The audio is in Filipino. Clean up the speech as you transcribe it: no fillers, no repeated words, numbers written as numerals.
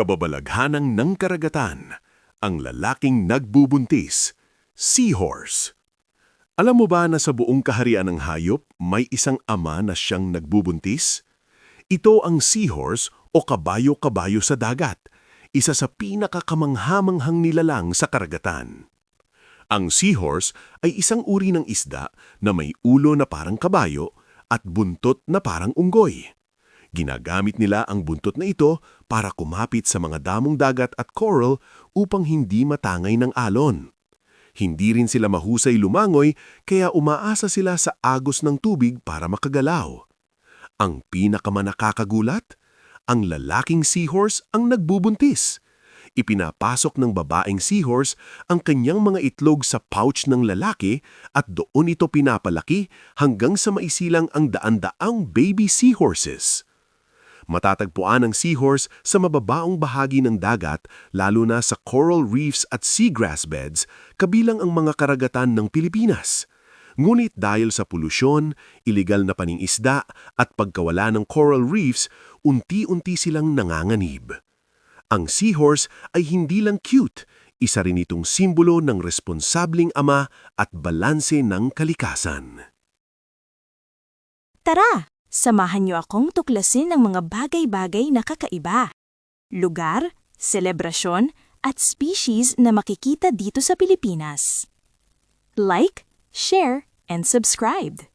Kababalaghanang ng karagatan, ang lalaking nagbubuntis, seahorse. Alam mo ba na sa buong kaharian ng hayop, may isang ama na siyang nagbubuntis? Ito ang seahorse o kabayo-kabayo sa dagat, isa sa pinakakamanghamanghang nilalang sa karagatan. Ang seahorse ay isang uri ng isda na may ulo na parang kabayo at buntot na parang unggoy. Ginagamit nila ang buntot na ito para kumapit sa mga damong dagat at coral upang hindi matangay ng alon. Hindi rin sila mahusay lumangoy kaya umaasa sila sa agos ng tubig para makagalaw. Ang pinakamanakakagulat, ang lalaking seahorse ang nagbubuntis. Ipinapasok ng babaeng seahorse ang kanyang mga itlog sa pouch ng lalaki at doon ito pinapalaki hanggang sa maisilang ang daan-daang baby seahorses. Matatagpuan ang seahorse sa mababaong bahagi ng dagat lalo na sa coral reefs at seagrass beds kabilang ang mga karagatan ng Pilipinas. Ngunit dahil sa polusyon, iligal na paningisda at pagkawala ng coral reefs, unti-unti silang nanganganib. Ang seahorse ay hindi lang cute, isa rin itong simbolo ng responsabling ama at balanse ng kalikasan. Tara! Samahan niyo akong tuklasin ang mga bagay-bagay na kakaiba. Lugar, selebrasyon, at species na makikita dito sa Pilipinas. Like, share, and subscribe.